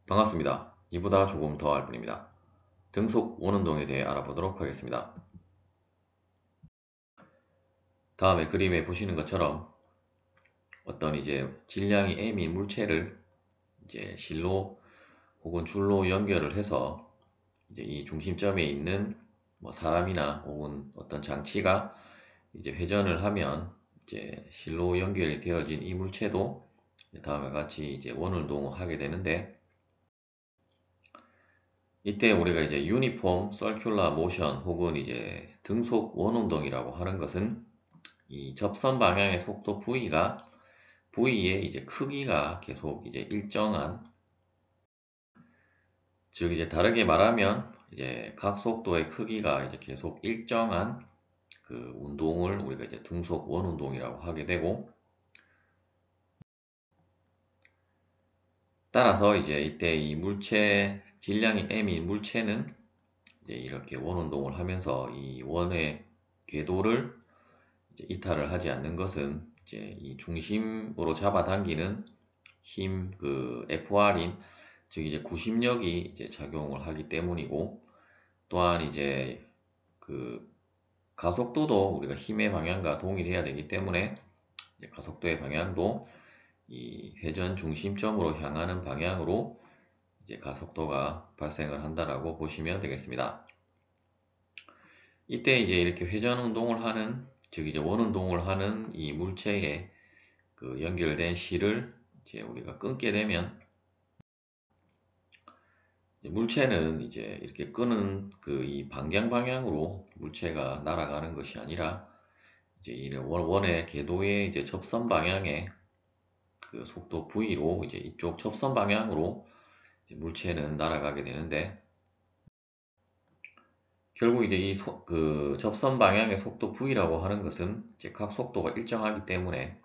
반갑습니다. 이보다 조금 더 할 뿐입니다. 등속 원운동에 대해 알아보도록 하겠습니다. 다음에 그림에 보시는 것처럼 어떤 질량이 m인 물체를 실로 혹은 줄로 연결을 해서 이 중심점에 있는 사람이나 혹은 어떤 장치가 회전을 하면 실로 연결이 되어진 이 물체도 다음과 같이 원운동을 하게 되는데, 이때 우리가 유니폼 서큘러 모션 혹은 등속 원운동이라고 하는 것은 이 접선 방향의 속도 V의 크기가 계속 일정한, 즉 다르게 말하면 각 속도의 크기가 계속 일정한 그 운동을 우리가 등속 원운동이라고 하게 되고, 따라서 이때 이 물체 질량이 m인 물체는 이렇게 원운동을 하면서 이 원의 궤도를 이탈을 하지 않는 것은 이 중심으로 잡아당기는 힘, FR인, 즉 구심력이 작용을 하기 때문이고, 또한 그 가속도도 우리가 힘의 방향과 동일해야 되기 때문에 가속도의 방향도 이 회전 중심점으로 향하는 방향으로 가속도가 발생을 한다라고 보시면 되겠습니다. 이때 이렇게 회전 운동을 하는, 즉 원운동을 하는 이 물체에 연결된 실을 우리가 끊게 되면, 물체는 이렇게 끄는 이 방향으로 물체가 날아가는 것이 아니라 이 원의 궤도의 접선 방향의 그 속도 V로 이쪽 접선 방향으로 물체는 날아가게 되는데, 결국 접선 방향의 속도 V라고 하는 것은 각 속도가 일정하기 때문에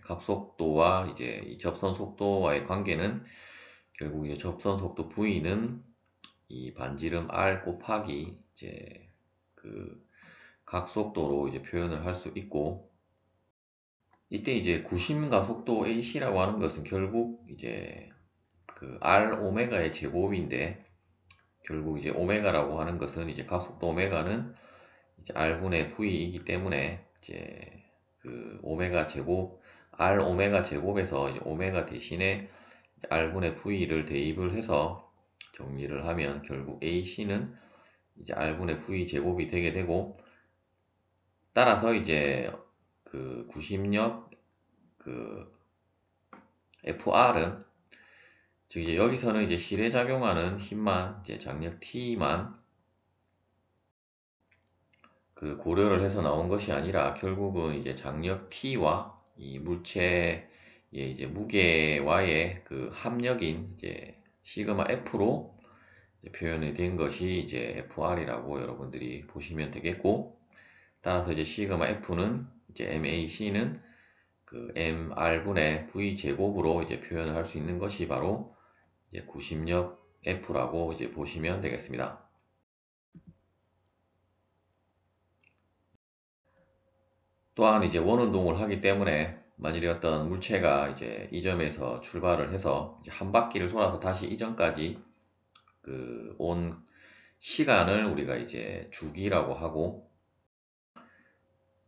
각 속도와 이 접선 속도와의 관계는, 결국 접선 속도 V는 이 반지름 R 곱하기 그 각 속도로 표현을 할 수 있고, 이때 구심과 속도 AC라고 하는 것은 결국 R 오메가의 제곱인데, 결국 오메가라고 하는 것은 각 속도 오메가는 R분의 V이기 때문에 오메가 제곱, R 오메가 제곱에서 오메가 대신에 R분의 V를 대입을 해서 정리를 하면 결국 AC는 R분의 V 제곱이 되게 되고, 따라서 구심력 FR은, 즉 여기서는 실에 작용하는 힘만, 장력 T만 고려를 해서 나온 것이 아니라, 결국은 장력 T와 이 물체의 무게와의 합력인 시그마 F로 표현이 된 것이 FR이라고 여러분들이 보시면 되겠고, 따라서 시그마 F는 MAC는 MR분의 V 제곱으로 표현을 할 수 있는 것이 바로 구심력 F라고 보시면 되겠습니다. 또한 원운동을 하기 때문에 만일에 어떤 물체가 이 점에서 출발을 해서 한 바퀴를 돌아서 다시 이전까지 온 시간을 우리가 주기라고 하고,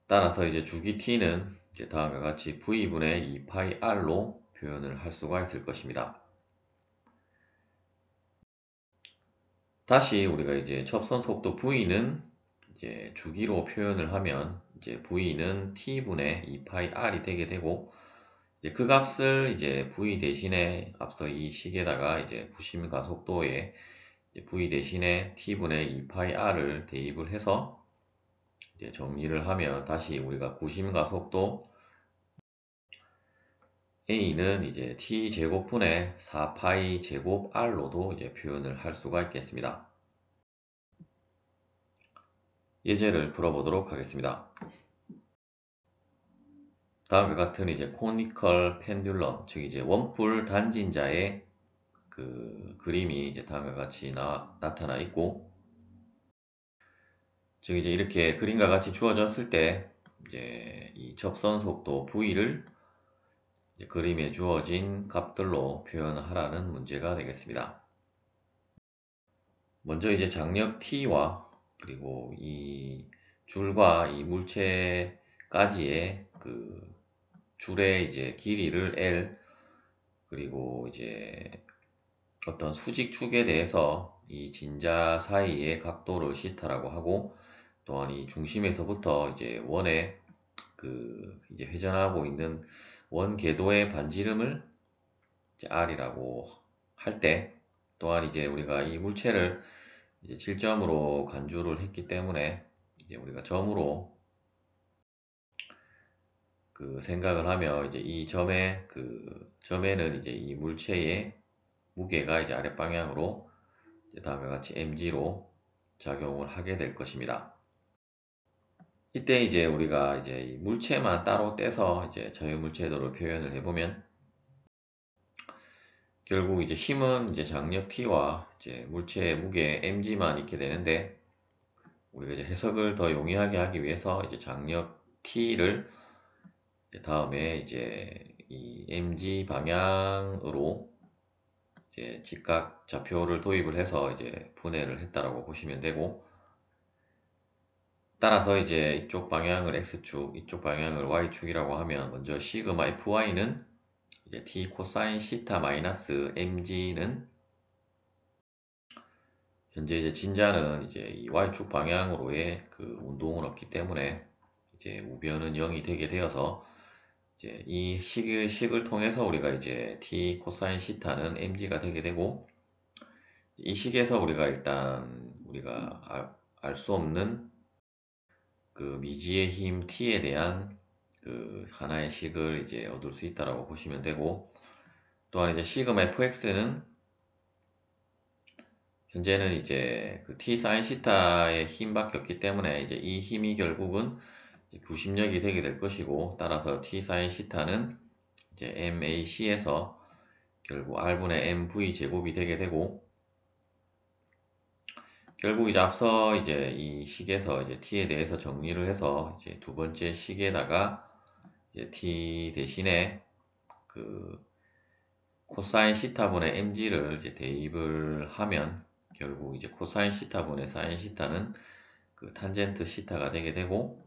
따라서 주기 t는 다음과 같이 v분의 2πr로 표현을 할 수가 있을 것입니다. 다시 우리가 접선 속도 v는 주기로 표현을 하면 v는 t분의 2πr이 되게 되고, 그 값을 v 대신에 앞서 이 식에다가 구심 가속도에 v 대신에 t분의 2πr을 대입을 해서 정리를 하면, 다시 우리가 구심 가속도 A는 t 제곱분의 4π 제곱 r로도 표현을 할 수가 있겠습니다. 예제를 풀어보도록 하겠습니다. 다음과 같은 코니컬 펜듈럼, 즉 원뿔 단진자의 그림이 다음과 같이 나타나 있고, 즉 이렇게 그림과 같이 주어졌을 때 이 접선 속도 V를 그림에 주어진 값들로 표현하라는 문제가 되겠습니다. 먼저 이제 장력 T와 그리고 이 줄과 이 물체까지의 그 줄의 이제 길이를 L, 그리고 이제 어떤 수직축에 대해서 이 진자 사이의 각도를 시타라고 하고, 또한 이 중심에서부터 이제 원의 그 이제 회전하고 있는 원 궤도의 반지름을 이제 R이라고 할 때, 또한 이제 우리가 이 물체를 이제 질점으로 간주를 했기 때문에 이제 우리가 점으로 그 생각을 하며, 이제 이 점의 그 점에는 이제 이 물체의 무게가 이제 아랫 방향으로 이제 다음과 같이 mg로 작용을 하게 될 것입니다. 이때 이제 우리가 이제 이 물체만 따로 떼서 이제 자유물체도로 표현을 해보면, 결국 이제 힘은 이제 장력 T와 이제 물체의 무게 mg만 있게 되는데, 우리가 이제 해석을 더 용이하게 하기 위해서 이제 장력 T를 다음에 이제 이 mg 방향으로 이제 직각 좌표를 도입을 해서 이제 분해를 했다라고 보시면 되고, 따라서 이제 이쪽 방향을 x축, 이쪽 방향을 y축이라고 하면, 먼저 시그마 fy는 이제 t 코사인 시타 마이너스 mg는 현재 이제 진자는 이제 이 y축 방향으로의 그 운동을 얻기 때문에 이제 우변은 0이 되게 되어서, 이제 이 식을 통해서 우리가 이제 t 코사인 시타는 mg가 되게 되고, 이 식에서 우리가 일단 우리가 알 수 없는 그 미지의 힘 t에 대한 그 하나의 식을 이제 얻을 수 있다라고 보시면 되고, 또한 이제 시그마 fx는 현재는 이제 그 t 사인 시타의 힘밖에 없기 때문에 이제 이 힘이 결국은 이제 구심력이 되게 될 것이고, 따라서 t 사인 시타는 이제 mac에서 결국 r분의 mv 제곱이 되게 되고, 결국 이제 앞서 이제 이 식에서 이제 t에 대해서 정리를 해서 이제 두 번째 식에다가 이제 t 대신에 그 코사인 시타분의 mg를 이제 대입을 하면, 결국 이제 코사인 시타분의 사인 시타는 그 탄젠트 시타가 되게 되고,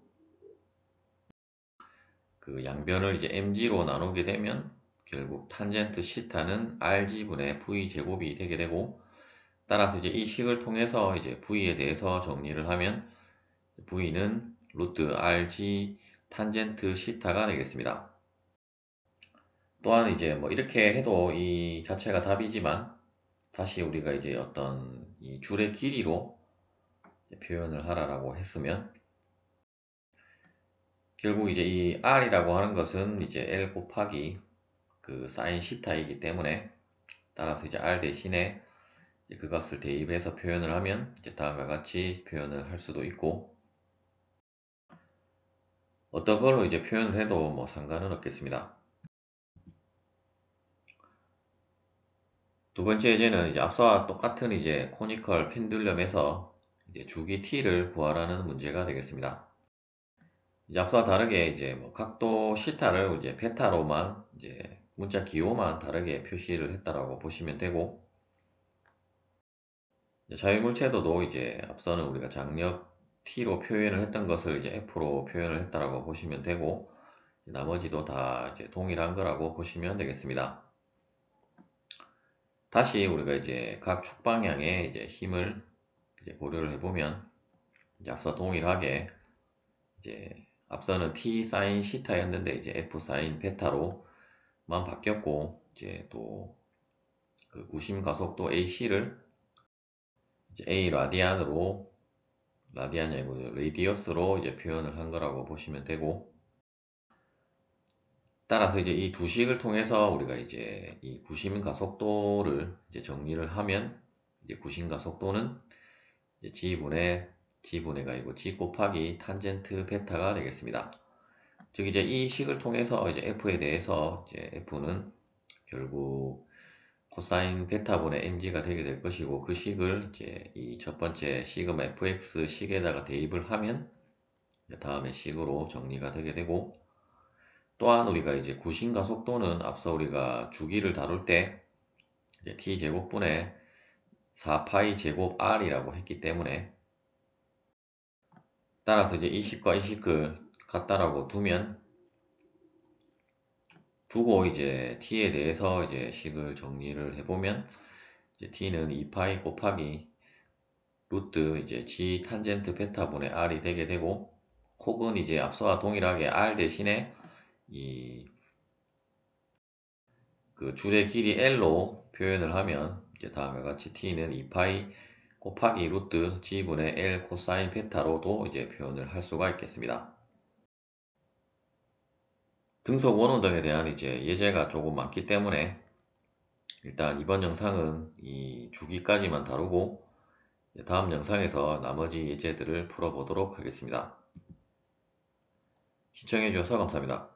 그 양변을 이제 mg로 나누게 되면 결국 탄젠트 시타는 rg분의 v 제곱이 되게 되고, 따라서 이제 이 식을 통해서 이제 v에 대해서 정리를 하면 v는 루트 rg 탄젠트 시타가 되겠습니다. 또한 이제 뭐 이렇게 해도 이 자체가 답이지만, 다시 우리가 이제 어떤 이 줄의 길이로 표현을 하라고 했으면, 결국 이제 이 r이라고 하는 것은 이제 l 곱하기 그 사인 시타이기 때문에, 따라서 이제 r 대신에 이제 그 값을 대입해서 표현을 하면 이제 다음과 같이 표현을 할 수도 있고, 어떤 걸로 이제 표현을 해도 뭐 상관은 없겠습니다. 두 번째 예제는 이제 앞서와 똑같은 이제 코니컬 펜듈럼에서 이제 주기 t를 구하라는 문제가 되겠습니다. 이제 앞서와 다르게 이제 뭐 각도 시타를 이제 베타로만 이제 문자 기호만 다르게 표시를 했다라고 보시면 되고, 자유물체도도 이제 앞서는 우리가 장력 t로 표현을 했던 것을 이제 f로 표현을 했다라고 보시면 되고, 나머지도 다 이제 동일한 거라고 보시면 되겠습니다. 다시 우리가 이제 각 축 방향의 이제 힘을 이제 고려를 해보면, 이제 앞서 동일하게 이제 앞서는 t 사인 시타였는데 이제 f 사인 베타로만 바뀌었고, 이제 또 그 구심 가속도 ac를 이제 a 라디안으로, 라디안이 아니고 레디어스로 이제 표현을 한 거라고 보시면 되고, 따라서 이제 이 두 식을 통해서 우리가 이제 이 구심 가속도를 이제 정리를 하면, 이제 구심 가속도는 이제 g분해가 아니고 g 곱하기 탄젠트 베타가 되겠습니다. 즉 이제 이 식을 통해서 이제 f에 대해서 이제 f는 결국 코사인 베타분의 mg가 되게 될 것이고, 그 식을 이제 이 첫 번째 시그마 fx 식에다가 대입을 하면 다음의 식으로 정리가 되게 되고, 또한 우리가 이제 구심과 속도는 앞서 우리가 주기를 다룰 때 이제 t제곱분의 4파이 제곱 r이라고 했기 때문에, 따라서 이제 이 식과 이 식을 같다라고 두고 이제 t에 대해서 이제 식을 정리를 해보면, 이제 t는 2파이 곱하기 루트 이제 g 탄젠트 베타분의 r이 되게 되고, 혹은 이제 앞서와 동일하게 r 대신에 이 그 줄의 길이 L로 표현을 하면 이제 다음과 같이 t는 2파이 곱하기 루트 g분의 L 코사인 베타로도 이제 표현을 할 수가 있겠습니다. 등속 원호 등에 대한 이제 예제가 조금 많기 때문에 일단 이번 영상은 이 주기까지만 다루고 다음 영상에서 나머지 예제들을 풀어보도록 하겠습니다. 시청해주셔서 감사합니다.